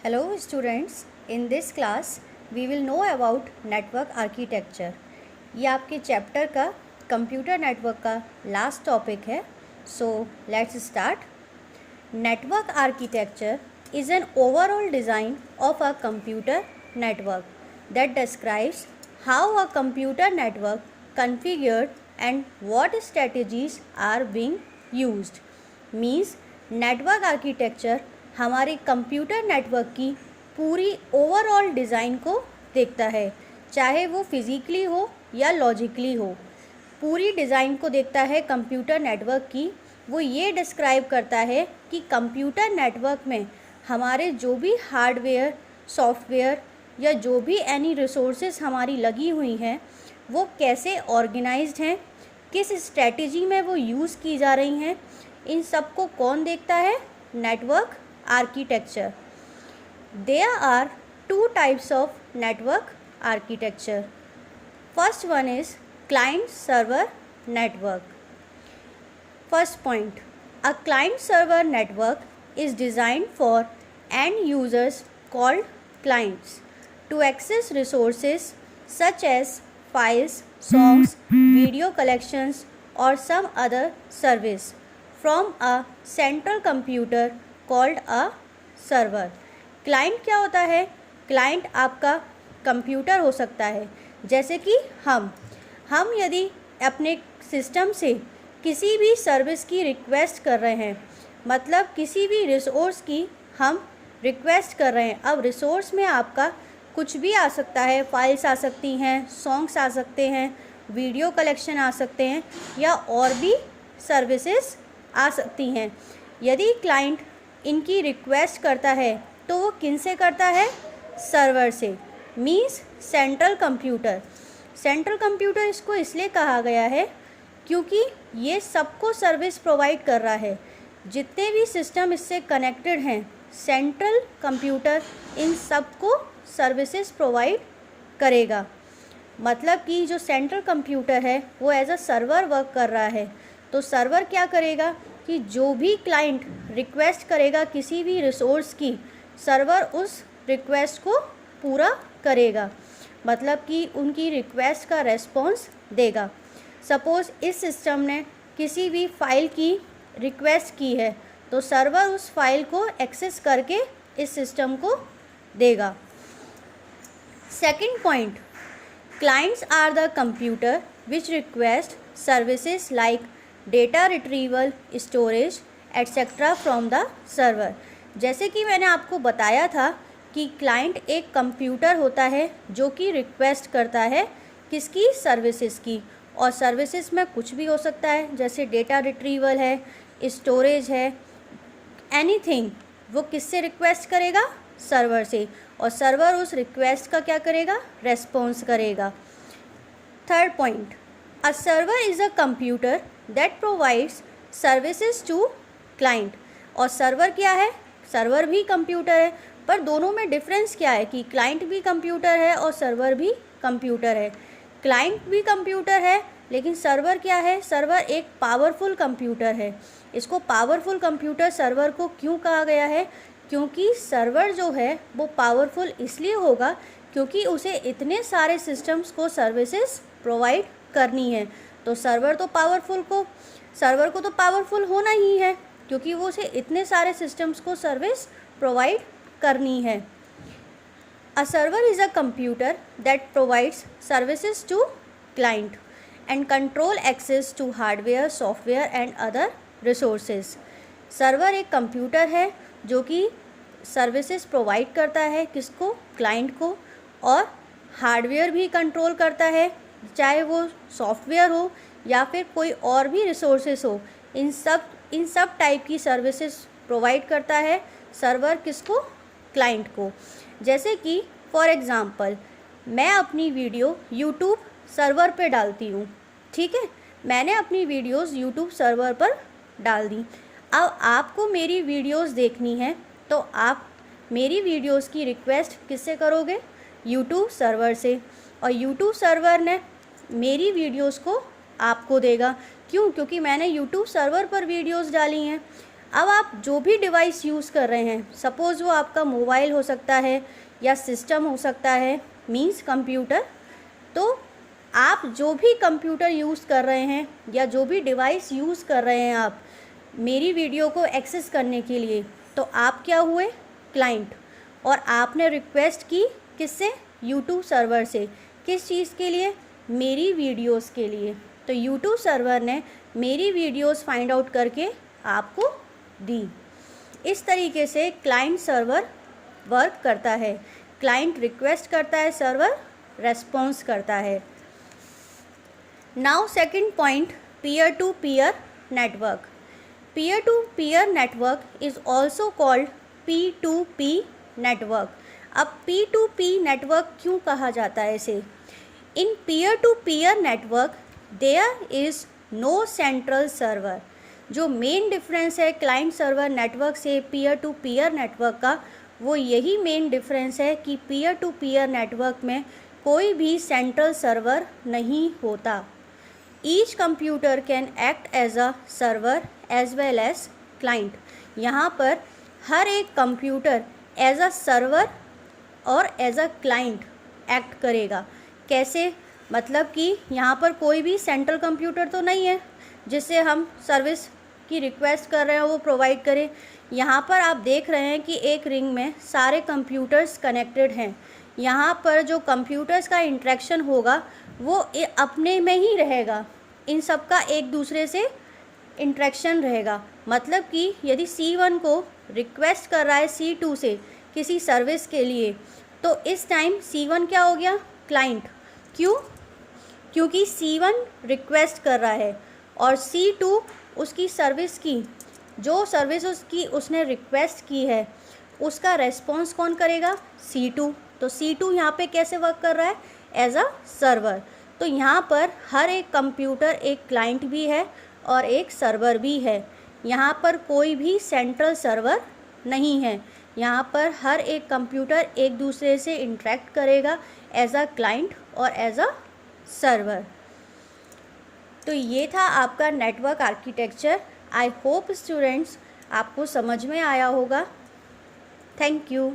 Hello students, in this class we will know about network architecture. ये आपके chapter का computer network का last topic है. So let's start. Network architecture is an overall design of a computer network that describes how a computer network configured and what strategies are being used. Means network architecture हमारे computer network की पूरी overall design को देखता है, चाहे वो physically हो या लॉजिकली हो. पूरी डिज़ाइन को देखता है कंप्यूटर नेटवर्क की. वो ये डिस्क्राइब करता है कि कंप्यूटर नेटवर्क में हमारे जो भी हार्डवेयर, सॉफ्टवेयर या जो भी एनी रिसोर्सेज हमारी लगी हुई हैं वो कैसे ऑर्गेनाइज्ड हैं, किस स्ट्रेटजी में वो यूज़ की जा रही हैं, इन सब को कौन देखता है? Network architecture. There are two types of network architecture. First one is client-server network. First point, a client-server network is designed for end users called clients to access resources such as files, songs, video collections or some other service from a central computer called a server. Client क्या होता है? Client आपका computer हो सकता है. जैसे कि हम यदि अपने सिस्टम से किसी भी सर्विस की रिक्वेस्ट कर रहे हैं, मतलब किसी भी रिसोर्स की हम रिक्वेस्ट कर रहे हैं. अब रिसोर्स में आपका कुछ भी आ सकता है. फाइल्स आ सकती हैं, सॉन्ग्स आ सकते हैं, वीडियो कलेक्शन आ सकते हैं या और भी सर्विसेज आ सकती हैं. यदि क्लाइंट इनकी रिक्वेस्ट करता है तो वो किन से करता है? सर्वर से. Means central computer. Central computer इसको इसलिए कहा गया है क्योंकि ये सबको सर्विस प्रोवाइड कर रहा है. जितने भी सिस्टम इससे कनेक्टेड हैं, सेंट्रल कंप्यूटर इन सबको सर्विसेज प्रोवाइड करेगा. मतलब कि जो सेंट्रल कंप्यूटर है वो एज अ सर्वर वर्क कर रहा है. तो सर्वर क्या करेगा कि जो भी क्लाइंट रिक्वेस्ट करेगा किसी भी रिसोर्स की, सर्वर उस रिक्वेस्ट को पूरा करेगा. मतलब कि उनकी रिक्वेस्ट का रेस्पॉन्स देगा. सपोज़ इस सिस्टम ने किसी भी फाइल की रिक्वेस्ट की है तो सर्वर उस फाइल को एक्सेस करके इस सिस्टम को देगा. Second point, clients are the computer which request services like data retrieval, storage etcetera from the server. जैसे कि मैंने आपको बताया था कि क्लाइंट एक कंप्यूटर होता है जो कि रिक्वेस्ट करता है किसकी? सर्विसेज की. और सर्विसेज में कुछ भी हो सकता है, जैसे डेटा रिट्रीवल है, स्टोरेज है, एनीथिंग. वो किससे रिक्वेस्ट करेगा? सर्वर से. और सर्वर उस रिक्वेस्ट का क्या करेगा? रेस्पॉन्स करेगा. Third point, a server is a computer that provides services to client. और सर्वर क्या है? सर्वर भी कंप्यूटर है, पर दोनों में डिफरेंस क्या है कि क्लाइंट भी कंप्यूटर है और सर्वर भी कंप्यूटर है. क्लाइंट भी कंप्यूटर है लेकिन सर्वर क्या है? सर्वर एक पावरफुल कंप्यूटर है. इसको पावरफुल कंप्यूटर सर्वर को क्यों कहा गया है? क्योंकि सर्वर जो है वो पावरफुल इसलिए होगा क्योंकि उसे इतने सारे सिस्टम्स को सर्विसेज प्रोवाइड करनी है. तो सर्वर को तो पावरफुल होना ही है क्योंकि वो उसे इतने सारे सिस्टम्स को सर्विस प्रोवाइड करनी है. A server is a computer that provides services to client and control access to hardware, software and other resources. Server एक कंप्यूटर है जो कि सर्विसेज प्रोवाइड करता है किसको? क्लाइंट को. और हार्डवेयर भी कंट्रोल करता है, चाहे वो सॉफ्टवेयर हो या फिर कोई और भी रिसोर्सेस हो. इन सब टाइप की सर्विसेज प्रोवाइड करता है सर्वर किसको? क्लाइंट को. जैसे कि फॉर एग्ज़ाम्पल मैं अपनी वीडियो यूट्यूब सर्वर पे डालती हूँ. ठीक है, मैंने अपनी वीडियोस यूट्यूब सर्वर पर डाल दी. अब आपको मेरी वीडियोस देखनी है तो आप मेरी वीडियोस की रिक्वेस्ट किससे करोगे? यूट्यूब सर्वर से. और यूट्यूब सर्वर ने मेरी वीडियोस को आपको देगा. क्यों? क्योंकि मैंने यूट्यूब सर्वर पर वीडियोस डाली हैं. अब आप जो भी डिवाइस यूज़ कर रहे हैं, सपोज़ वो आपका मोबाइल हो सकता है या सिस्टम हो सकता है, मीन्स कंप्यूटर, तो आप जो भी कंप्यूटर यूज़ कर रहे हैं या जो भी डिवाइस यूज़ कर रहे हैं आप मेरी वीडियो को एक्सेस करने के लिए, तो आप क्या हुए? क्लाइंट। और आपने रिक्वेस्ट की किससे? यूट्यूब सर्वर से। किस चीज़ के लिए? मेरी वीडियोस के लिए। तो यूट्यूब सर्वर ने मेरी वीडियोस फाइंड आउट करके आपको दी। इस तरीके से क्लाइंट सर्वर वर्क करता है। क्लाइंट रिक्वेस्ट करता है, सर्वर रेस्पॉन्स करता है। Now second point, peer to peer network. Peer to peer network is also called P2P network. अब P2P नेटवर्क क्यों कहा जाता है इसे? In peer to peer network there is no central server. जो मेन डिफरेंस है क्लाइंट सर्वर नेटवर्क से peer to peer network का, वो यही मेन डिफरेंस है कि पीयर टू पीयर नेटवर्क में कोई भी सेंट्रल सर्वर नहीं होता। Each computer can act as a server as well as client. यहाँ पर हर एक कंप्यूटर एज अ सर्वर और एज अ क्लाइंट एक्ट करेगा। कैसे? मतलब कि यहाँ पर कोई भी सेंट्रल कंप्यूटर तो नहीं है जिससे हम सर्विस की रिक्वेस्ट कर रहे हैं वो प्रोवाइड करे। यहाँ पर आप देख रहे हैं कि एक रिंग में सारे कंप्यूटर्स कनेक्टेड हैं। यहाँ पर जो कंप्यूटर्स का इंटरेक्शन होगा वो अपने में ही रहेगा, इन सब का एक दूसरे से इंटरेक्शन रहेगा। मतलब कि यदि C1 को रिक्वेस्ट कर रहा है C2 से किसी सर्विस के लिए, तो इस टाइम C1 क्या हो गया? क्लाइंट। क्यों? क्योंकि C1 रिक्वेस्ट कर रहा है और C2 उसकी सर्विस की, जो सर्विस उसकी उसने रिक्वेस्ट की है उसका रेस्पॉन्स कौन करेगा? C2। तो C2 यहाँ पे कैसे वर्क कर रहा है? As a server. तो यहाँ पर हर एक कंप्यूटर एक क्लाइंट भी है और एक सर्वर भी है। यहाँ पर कोई भी सेंट्रल सर्वर नहीं है। यहाँ पर हर एक कंप्यूटर एक दूसरे से इंटरेक्ट करेगा एज अ क्लाइंट और एज अ सर्वर। तो ये था आपका network architecture. I hope students आपको समझ में आया होगा। Thank you.